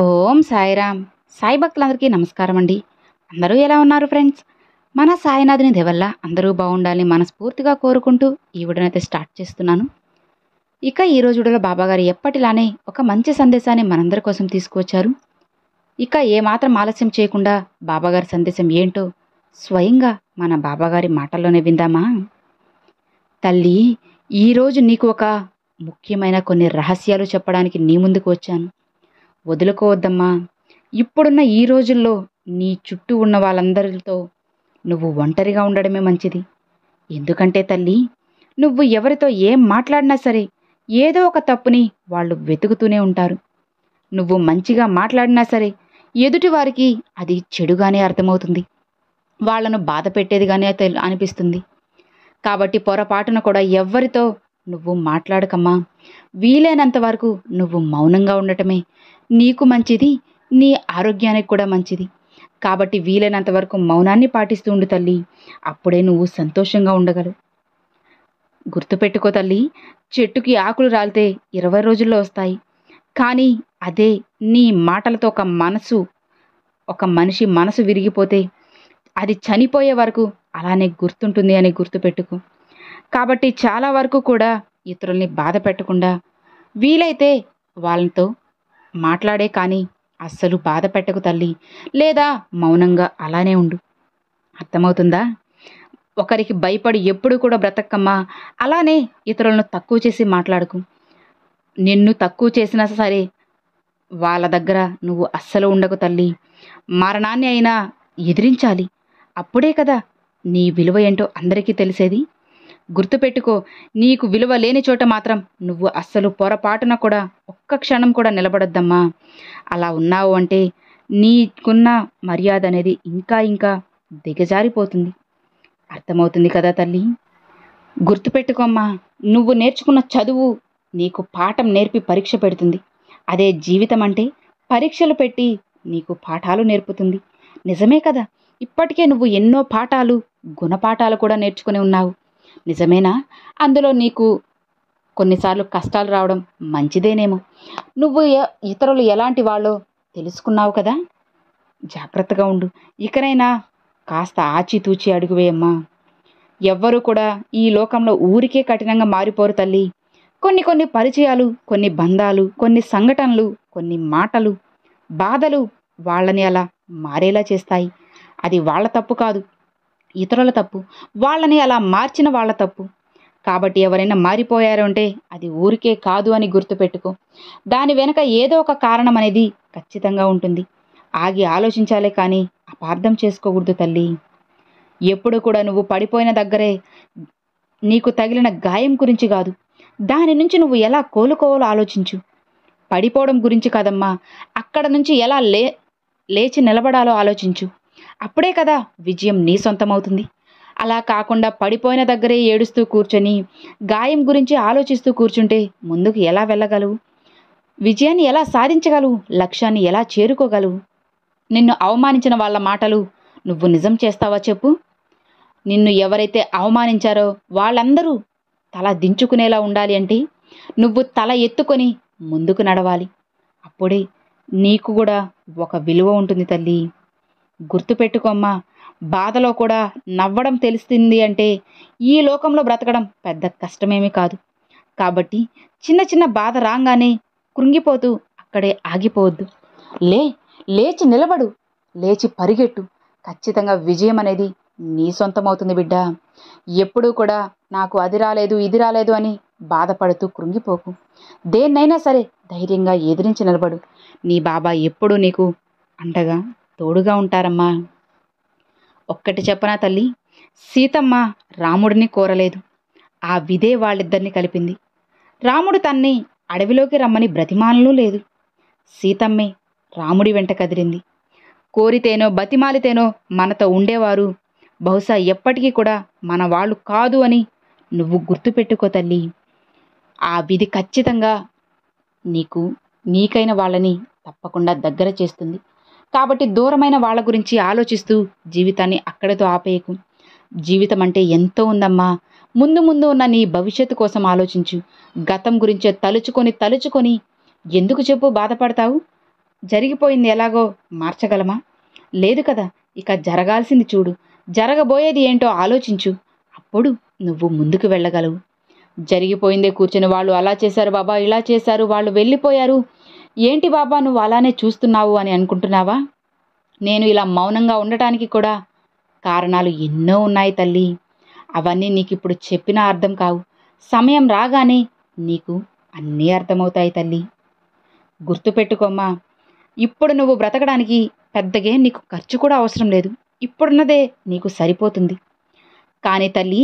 ఓం సాయిరామ్. సాయి భక్తులందరికీ నమస్కారం అండి. అందరూ ఎలా ఉన్నారు ఫ్రెండ్స్? మన సాయినాథుని దయవల్ల అందరూ బాగుండాలని మనస్ఫూర్తిగా కోరుకుంటూ ఈ వీడియోనైతే స్టార్ట్ చేస్తున్నాను. ఇక ఈ రోజు వీడియోలో బాబాగారు ఎప్పటిలానే ఒక మంచి సందేశాన్ని మనందరి కోసం తీసుకువచ్చారు. ఇక ఏమాత్రం ఆలస్యం చేయకుండా బాబాగారి సందేశం ఏంటో స్వయంగా మన బాబాగారి మాటల్లోనే విందామా? తల్లి, ఈరోజు నీకు ఒక ముఖ్యమైన కొన్ని రహస్యాలు చెప్పడానికి నీ ముందుకు వచ్చాను. వదులుకోవద్దమ్మా. ఇప్పుడున్న ఈ రోజుల్లో నీ చుట్టూ ఉన్న వాళ్ళందరితో నువ్వు ఒంటరిగా ఉండడమే మంచిది. ఎందుకంటే తల్లి, నువ్వు ఎవరితో ఏం మాట్లాడినా సరే ఏదో ఒక తప్పుని వాళ్ళు వెతుకుతూనే ఉంటారు. నువ్వు మంచిగా మాట్లాడినా సరే ఎదుటి వారికి అది చెడుగానే అర్థమవుతుంది. వాళ్ళను బాధ పెట్టేదిగానే అనిపిస్తుంది. కాబట్టి పొరపాటున కూడా ఎవ్వరితో నువ్వు మాట్లాడకమ్మా. వీలైనంత వరకు నువ్వు మౌనంగా ఉండటమే నీకు మంచిది, నీ ఆరోగ్యానికి కూడా మంచిది. కాబట్టి వీలైనంత వరకు మౌనాన్ని పాటిస్తూ ఉండు తల్లి. అప్పుడే నువ్వు సంతోషంగా ఉండగలవు. గుర్తుపెట్టుకో తల్లి, చెట్టుకి ఆకులు రాలితే 20 రోజుల్లో వస్తాయి. కానీ అదే నీ మాటలతో ఒక మనిషి మనసు విరిగిపోతే అది చనిపోయే వరకు అలానే గుర్తుంటుంది అని గుర్తుపెట్టుకో. కాబట్టి చాలా వరకు కూడా ఇతరుల్ని బాధ పెట్టకుండా వీలైతే వాళ్ళతో మాట్లాడే కానీ అస్సలు బాధ పెట్టకు తల్లి. లేదా మౌనంగా అలానే ఉండు. అర్థమవుతుందా? ఒకరికి భయపడి ఎప్పుడు కూడా బ్రతకమ్మా. అలానే ఇతరులను తక్కువ చేసి మాట్లాడకు. నిన్ను తక్కువ చేసినా సరే వాళ్ళ దగ్గర నువ్వు అస్సలు ఉండకు తల్లి. మరణాన్ని అయినా ఎదిరించాలి. అప్పుడే కదా నీ విలువ ఏంటో అందరికీ తెలిసేది. గుర్తుపెట్టుకో, నీకు విలువ లేని చోట మాత్రం నువ్వు అస్సలు పొరపాటున కూడా ఒక్క క్షణం కూడా నిలబడొద్దమ్మా. అలా ఉన్నావు అంటే నీకున్న మర్యాద అనేది ఇంకా ఇంకా దిగజారిపోతుంది. అర్థమవుతుంది కదా తల్లి? గుర్తుపెట్టుకోమ్మా, నువ్వు నేర్చుకున్న చదువు నీకు పాఠం నేర్పి పరీక్ష పెడుతుంది. అదే జీవితం అంటే పరీక్షలు పెట్టి నీకు పాఠాలు నేర్పుతుంది. నిజమే కదా? ఇప్పటికే నువ్వు ఎన్నో పాఠాలు, గుణపాఠాలు కూడా నేర్చుకుని ఉన్నావు. నిజమేనా? అందులో నీకు కొన్నిసార్లు కష్టాలు రావడం మంచిదేనేమో. నువ్వు ఇతరులు ఎలాంటి వాళ్ళో తెలుసుకున్నావు కదా. జాగ్రత్తగా ఉండు. ఇకనైనా కాస్త ఆచితూచి అడుగువేయమ్మా. ఎవ్వరూ కూడా ఈ లోకంలో ఊరికే కఠినంగా మారిపోరు తల్లి. కొన్ని పరిచయాలు, కొన్ని బంధాలు, కొన్ని సంఘటనలు, కొన్ని మాటలు, బాధలు వాళ్ళని అలా మారేలా చేస్తాయి. అది వాళ్ళ తప్పు కాదు, ఇతరుల తప్పు. వాళ్ళని అలా మార్చిన వాళ్ళ తప్పు. కాబట్టి ఎవరైనా మారిపోయారు అంటే అది ఊరికే కాదు అని గుర్తుపెట్టుకో. దాని వెనక ఏదో ఒక కారణం అనేది ఖచ్చితంగా ఉంటుంది. ఆగి ఆలోచించాలే కానీ అపార్థం చేసుకోకూడదు తల్లి. ఎప్పుడు కూడా నువ్వు పడిపోయిన దగ్గరే నీకు తగిలిన గాయం గురించి కాదు, దాని నుంచి నువ్వు ఎలా కోలుకోవాలో ఆలోచించు. పడిపోవడం గురించి కాదమ్మా, అక్కడ నుంచి ఎలా లేచి నిలబడాలో ఆలోచించు. అప్పుడే కదా విజయం నీ సొంతమవుతుంది. అలా కాకుండా పడిపోయిన దగ్గరే ఏడుస్తూ కూర్చొని గాయం గురించి ఆలోచిస్తూ కూర్చుంటే ముందుకు ఎలా వెళ్ళగలవు? విజయాన్ని ఎలా సాధించగలవు? లక్ష్యాన్ని ఎలా చేరుకోగలవు? నిన్ను అవమానించిన వాళ్ళ మాటలు నువ్వు నిజం చేస్తావా చెప్పు? నిన్ను ఎవరైతే అవమానించారో వాళ్ళందరూ తల దించుకునేలా ఉండాలి అంటే నువ్వు తల ఎత్తుకొని ముందుకు నడవాలి. అప్పుడే నీకు కూడా ఒక విలువ ఉంటుంది తల్లి. గుర్తుపెట్టుకోమ్మా, బాధలో కూడా నవ్వడం తెలుస్తుంది అంటే ఈ లోకంలో బ్రతకడం పెద్ద కష్టమేమీ కాదు. కాబట్టి చిన్న చిన్న బాధ రాగానే కృంగిపోతూ అక్కడే ఆగిపోవద్దు. లే లేచి నిలబడు, లేచి పరిగెట్టు. ఖచ్చితంగా విజయం అనేది నీ సొంతమవుతుంది బిడ్డ. ఎప్పుడూ కూడా నాకు అది రాలేదు, ఇది రాలేదు అని బాధపడుతూ కృంగిపోకు. దేన్నైనా సరే ధైర్యంగా ఎదిరించి నిలబడు. నీ బాబా ఎప్పుడూ నీకు అండగా తోడుగా ఉంటారమ్మా. ఒక్కటి చెప్పనా తల్లి, సీతమ్మ రాముడిని కోరలేదు. ఆ విధే వాళ్ళిద్దరిని కలిపింది. రాముడు తన్ని అడవిలోకి రమ్మని బ్రతిమాలనూ లేదు. సీతమ్మే రాముడి వెంట కదిలింది. కోరితేనో బతిమాలితేనో మనతో ఉండేవారు బహుశా ఎప్పటికీ కూడా మన వాళ్ళు కాదు అని నువ్వు గుర్తుపెట్టుకో తల్లి. ఆ విధి ఖచ్చితంగా నీకైన వాళ్ళని తప్పకుండా దగ్గర చేస్తుంది. కాబట్టి దూరమైన వాళ్ళ గురించి ఆలోచిస్తూ జీవితాన్ని అక్కడితో ఆపేయకు. జీవితం అంటే ఎంతో ఉందమ్మా. ముందు ముందు ఉన్న నీ భవిష్యత్తు కోసం ఆలోచించు. గతం గురించే తలుచుకొని ఎందుకు చెప్పు బాధపడతావు? జరిగిపోయింది ఎలాగో మార్చగలమా? లేదు కదా. ఇక జరగాల్సింది చూడు. జరగబోయేది ఏంటో ఆలోచించు. అప్పుడు నువ్వు ముందుకు వెళ్ళగలవు. జరిగిపోయిందే కూర్చుని వాళ్ళు అలా చేశారు బాబా, ఇలా చేశారు, వాళ్ళు వెళ్ళిపోయారు, ఏంటి బాబా నువ్వు అలానే చూస్తున్నావు అని అనుకుంటున్నావా? నేను ఇలా మౌనంగా ఉండటానికి కూడా కారణాలు ఎన్నో ఉన్నాయి తల్లి. అవన్నీ నీకిప్పుడు చెప్పినా అర్థం కావు. సమయం రాగానే నీకు అన్నీ అర్థమవుతాయి తల్లి. గుర్తుపెట్టుకోమ్మా, ఇప్పుడు నువ్వు బ్రతకడానికి పెద్దగా నీకు ఖర్చు కూడా అవసరం లేదు. ఇప్పుడున్నదే నీకు సరిపోతుంది. కానీ తల్లి,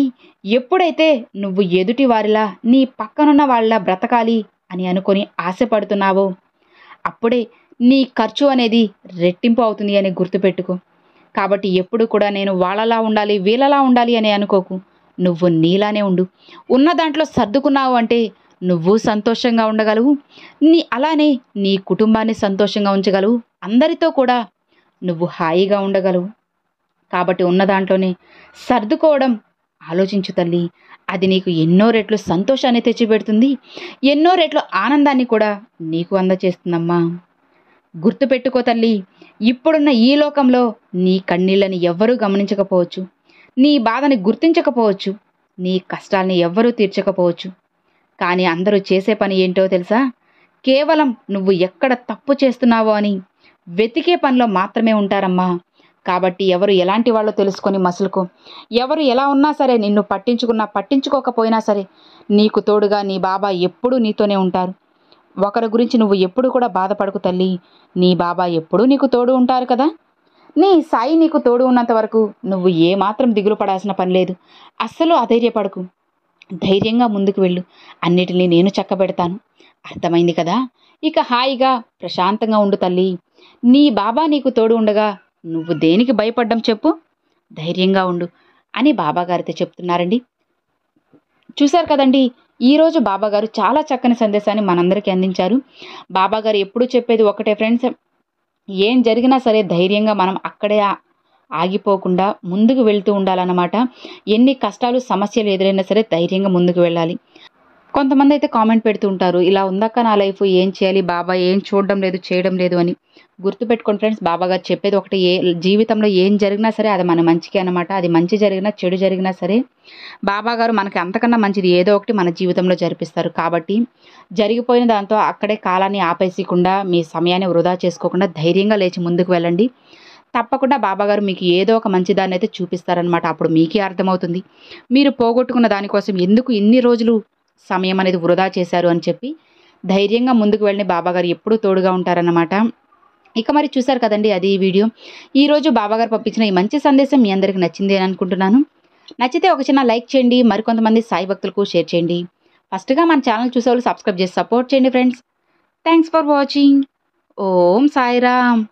ఎప్పుడైతే నువ్వు ఎదుటి వారిలా నీ పక్కనున్న వాళ్ళ బ్రతకాలి అని అనుకొని ఆశపడుతున్నావో అప్పుడే నీ ఖర్చు అనేది రెట్టింపు అవుతుంది అని గుర్తుపెట్టుకో. కాబట్టి ఎప్పుడు కూడా నేను వాళ్ళలా ఉండాలి, వీళ్ళలా ఉండాలి అని అనుకోకు. నువ్వు నీలానే ఉండు. ఉన్న దాంట్లో సర్దుకున్నావు అంటే నువ్వు సంతోషంగా ఉండగలవు. అలానే నీ కుటుంబాన్ని సంతోషంగా ఉంచగలవు. అందరితో కూడా నువ్వు హాయిగా ఉండగలవు. కాబట్టి ఉన్న దాంట్లోనే సర్దుకోవడం ఆలోచించు తల్లి. అది నీకు ఎన్నో రెట్లు సంతోషాన్ని తెచ్చిపెడుతుంది. ఎన్నో రెట్లు ఆనందాన్ని కూడా నీకు అందచేస్తుందమ్మా. గుర్తుపెట్టుకో తల్లి, ఇప్పుడున్న ఈ లోకంలో నీ కన్నీళ్ళని ఎవ్వరూ గమనించకపోవచ్చు, నీ బాధని గుర్తించకపోవచ్చు, నీ కష్టాల్ని ఎవ్వరూ తీర్చకపోవచ్చు. కానీ అందరూ చేసే పని ఏంటో తెలుసా? కేవలం నువ్వు ఎక్కడ తప్పు చేస్తున్నావో అని వెతికే పనిలో మాత్రమే ఉంటారమ్మా. కాబట్టి ఎవరు ఎలాంటి వాళ్ళో తెలుసుకొని మసులుకో. ఎవరు ఎలా ఉన్నా సరే, నిన్ను పట్టించుకున్నా పట్టించుకోకపోయినా సరే, నీకు తోడుగా నీ బాబా ఎప్పుడూ నీతోనే ఉంటారు. ఒకరి గురించి నువ్వు ఎప్పుడు కూడా బాధపడకు తల్లి. నీ బాబా ఎప్పుడూ నీకు తోడు ఉంటారు కదా. నీ సాయి నీకు తోడు ఉన్నంత వరకు నువ్వు ఏమాత్రం దిగులు పడాల్సిన పని లేదు. అస్సలు అధైర్యపడకు. ధైర్యంగా ముందుకు వెళ్ళు. అన్నిటినీ నేను చక్కబెడతాను. అర్థమైంది కదా. ఇక హాయిగా ప్రశాంతంగా ఉండు తల్లి. నీ బాబా నీకు తోడు ఉండగా నువ్వు దేనికి భయపడ్డం చెప్పు? ధైర్యంగా ఉండు అని బాబాగారితో చెప్తున్నారండి. చూశారు కదండి, ఈరోజు బాబాగారు చాలా చక్కని సందేశాన్ని మనందరికీ అందించారు. బాబాగారు ఎప్పుడూ చెప్పేది ఒకటే ఫ్రెండ్స్, ఏం జరిగినా సరే ధైర్యంగా మనం అక్కడే ఆగిపోకుండా ముందుకు వెళ్తూ ఉండాలన్నమాట. ఎన్ని కష్టాలు సమస్యలు ఎదురైనా సరే ధైర్యంగా ముందుకు వెళ్ళాలి. కొంతమంది అయితే కామెంట్ పెడుతూ ఉంటారు, ఇలా ఉందాక నా లైఫ్, ఏం చేయాలి బాబా, ఏం చూడడం లేదు, చేయడం లేదు అని. గుర్తుపెట్టుకోండి ఫ్రెండ్స్, బాబాగారు చెప్పేది ఒకటి, జీవితంలో ఏం జరిగినా సరే అది మన మంచికే అనమాట. అది మంచి జరిగినా చెడు జరిగినా సరే బాబాగారు మనకి అంతకన్నా మంచిది ఏదో ఒకటి మన జీవితంలో జరిపిస్తారు. కాబట్టి జరిగిపోయిన దాంతో అక్కడే కాలాన్ని ఆపేయకుండా, మీ సమయాన్ని వృధా చేసుకోకుండా ధైర్యంగా లేచి ముందుకు వెళ్ళండి. తప్పకుండా బాబాగారు మీకు ఏదో ఒక మంచి దాన్ని అయితే చూపిస్తారనమాట. అప్పుడు మీకే అర్థమవుతుంది మీరు పోగొట్టుకున్న దానికోసం ఎందుకు ఇన్ని రోజులు సమయం అనేది వృధా చేశారు అని చెప్పి. ధైర్యంగా ముందుకు వెళ్ళి బాబాగారు ఎప్పుడూ తోడుగా ఉంటారన్నమాట. ఇక మరి చూశారు కదండి, అది ఈ వీడియో. ఈరోజు బాబాగారు పంపించిన ఈ మంచి సందేశం మీ అందరికీ నచ్చింది అని అనుకుంటున్నాను. నచ్చితే ఒక చిన్న లైక్ చేయండి, మరికొంతమంది సాయి భక్తులకు షేర్ చేయండి. ఫస్ట్గా మన ఛానల్ చూసేవాళ్ళు సబ్స్క్రైబ్ చేసి సపోర్ట్ చేయండి friends. Thanks for watching. Om Sairam.